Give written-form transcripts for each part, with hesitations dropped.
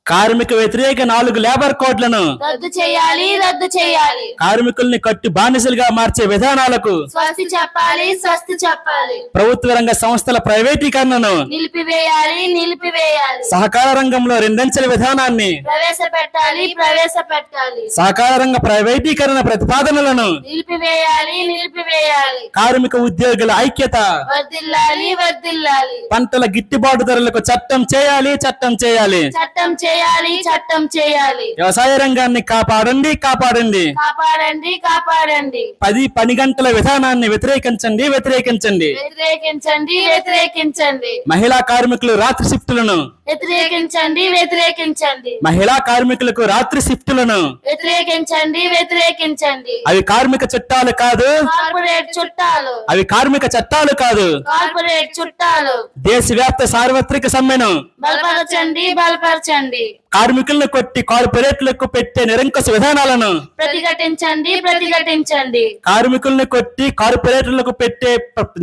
కార్మిక వ్యతిరేక 4 లేబర్ కోడ్లను రద్దు చేయాలి, రద్దు చేయాలి. కార్మికుల్ని కట్టు బానిసలుగా మార్చే విధానాలకు స్వస్తి చెప్పాలి, స్వస్తి చెప్పాలి. ప్రభుత్వ రంగ సంస్థల ప్రైవేటీకరణను నిలిపివేయాలి, నిలిపివేయాలి. సహకార రంగంలో రెండంచెల విధానాన్ని ప్రవేశపెట్టాలి, ప్రవేశపెట్టాలి. సహకార రంగ ప్రైవేటీకరణ ప్రతిపాదనలను నిలిపివేయాలి, నిలిపివేయాలి. కార్మిక ఉద్యోగుల ఐక్యత వర్ధిల్లాలి, వర్ధిల్లాలి. పంటల గిట్టుబాటు ధరలకు చట్టం చేయాలి, చట్టం చేయాలి. చట్టం చేయాలి, చట్టం చేయాలి. వ్యవసాయ రంగాన్ని కాపాడండి, కాపాడండి. కాపాడండి, కాపాడండి. 10 పని గంటల విధానాన్ని వ్యతిరేకించండి, వ్యతిరేకించండి. వ్యతిరేకించండి, వ్యతిరేకించండి. మహిళా కార్మికులు రాత్రి షిఫ్టులను వ్యతిరేకించండి, వ్యతిరేకించండి. మహిళా కార్మికులకు రాత్రి షిఫ్టులను వ్యతిరేకించండి, వ్యతిరేకించండి. అవి కార్మిక చట్టాలు కాదు, కార్పొరేట్ చుట్టాలు. అవి కార్మిక చట్టాలు కాదు. కార్పొరేట్ చుట్టాలు. దేశవ్యాప్త సార్వత్రిక సమ్మెను బలపరచండి, బలపరచండి. కార్మికులను కొట్టి కార్పొరేట్లకు పెట్టే నిరంకుశ విధానాలను ప్రతిఘటించండి, ప్రతిఘటించండి. కార్మికులను కొట్టి కార్పొరేటర్లకు పెట్టే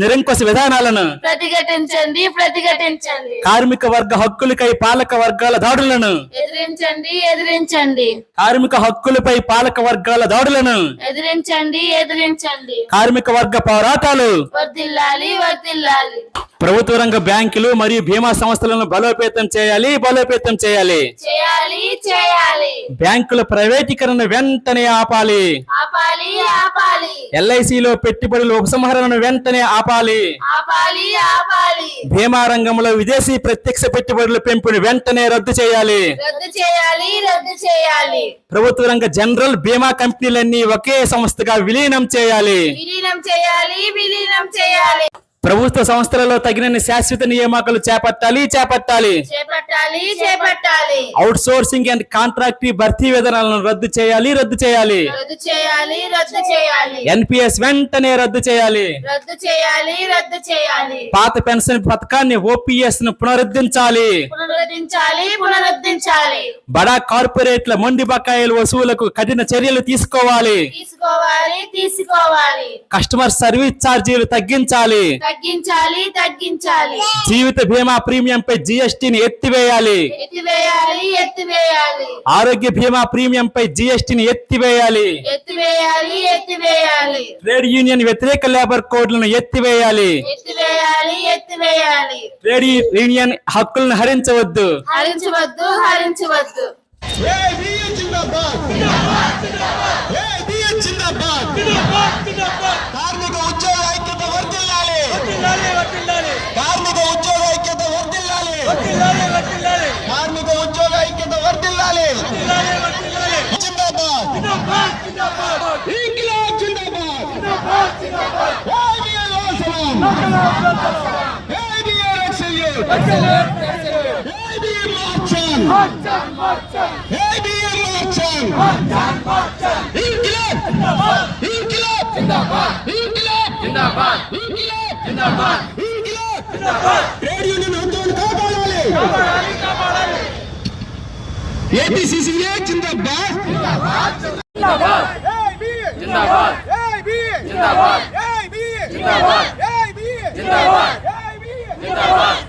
నిరంకుశ విధానాలను ప్రతిఘటించండి, ప్రతిఘటించండి. కార్మిక వర్గ హక్కులకై పాలక వర్గాల దాడులను ఎదిరించండి, ఎదిరించండి. కార్మిక హక్కులపై పాలక వర్గాల దాడులను ఎదిరించండి, ఎదిరించండి. కార్మిక వర్గ పోరాటాలు వర్ధిల్లాలి, వర్ధిల్లాలి. ప్రభుత్వ రంగ బ్యాంకులు మరియు బీమా సంస్థలను బలోపేతం చేయాలి, బలోపేతం చేయాలి. చేయాలి, చేయాలి. బ్యాంకుల ప్రైవేటీకరణ వెంటనే ఆపాలి. ఆపాలి, ఆపాలి. ఎల్ఐసిలో పెట్టుబడుల ఉపసంహరణను వెంటనే ఆపాలి. ఆపాలి, ఆపాలి. బీమా రంగంలో విదేశీ ప్రత్యక్ష పెట్టుబడుల పెంపుని వెంటనే రద్దు చేయాలి. రద్దు చేయాలి, రద్దు చేయాలి. ప్రభుత్వ రంగ జనరల్ బీమా కంపెనీలన్నీ ఒకే సంస్థగా విలీనం చేయాలి. విలీనం చేయాలి, విలీనం చేయాలి. ప్రభుత్వ సంస్థలలో తగినన్ని శాశ్వత నియామకాలు చేపట్టాలి, చేపట్టాలి. చేపట్టాలి, చేపట్టాలి. అవుట్ సోర్సింగ్ అండ్ కాంట్రాక్ట్ భర్తీ విధానాలను రద్దు చేయాలి, రద్దు చేయాలి. రద్దు చేయాలి, రద్దు చేయాలి. ఎన్పిఎస్ వెంటనే రద్దు చేయాలి. రద్దు చేయాలి, రద్దు చేయాలి. పాత పెన్షన్ పథకాన్ని ఓపీఎస్ ను పునరుద్ధరించాలి. పునరుద్ధరించాలి, పునరుద్ధరించాలి. బడా కార్పొరేట్ల మొండి బకాయిల వసూలకు కఠిన చర్యలు తీసుకోవాలి. తీసుకోవాలి, తీసుకోవాలి. కస్టమర్ సర్వీస్ ఛార్జీలు తగ్గించాలి. తగ్గించాలి, తగ్గించాలి. జీవిత బీమా ప్రీమియంపై జీఎస్టీని ఎత్తివేయాలి. ఎత్తివేయాలి, ఎత్తివేయాలి. ఆరోగ్య బీమా ప్రీమియంపై జీఎస్టీని ఎత్తివేయాలి. ఎత్తివేయాలి, ఎత్తివేయాలి. ట్రేడ్ యూనియన్ వ్యతిరేక లేబర్ కోడ్లను ఎత్తివేయాలి. ఎత్తివేయాలి, ఎత్తివేయాలి. ట్రేడ్ యూనియన్ హక్కులను హరించవద్దు. హరించవద్దు, హరించవద్దు. కార్మిక ఉద్యోగ ఐక్యత వర్ధిల్లాలి. కార్మిక ఉద్యోగ ఐక్యత వర్ధిల్లాలి. కార్మిక ఉద్యోగ ఐక్యత వర్ధిల్లాలి. జిందాబాద్, ఇంక్లాబ్ జిందాబాద్. ఏబిఎల్ వాసనం, ఏబిఎల్ ఎక్సెల్యూట్, ఏబిఎల్ మార్చన్, ఏబిఎల్ మార్చన్. ఇంక్లాబ్, ఇంక్లాబ్ జిందాబాద్, ఇంక్లాబ్ జిందాబాద్, ఇంక్లాబ్ జిందాబాద్, ఇంక్లాబ్ జిందాబాద్. ట్రేడ్ యూనియన్ హక్కులను కాపాడాలి, కాపాడాలి, కాపాడాలి. ఏపీసీసీఏ జిందాబాద్, జిందాబాద్, జిందాబాద్. ఏబిఎల్ జిందాబాద్, ఏబిఎల్ జిందాబాద్, ఏబిఎల్ జిందాబాద్, ఏబిఎల్ జిందాబాద్, ఏబిఎల్ జిందాబాద్.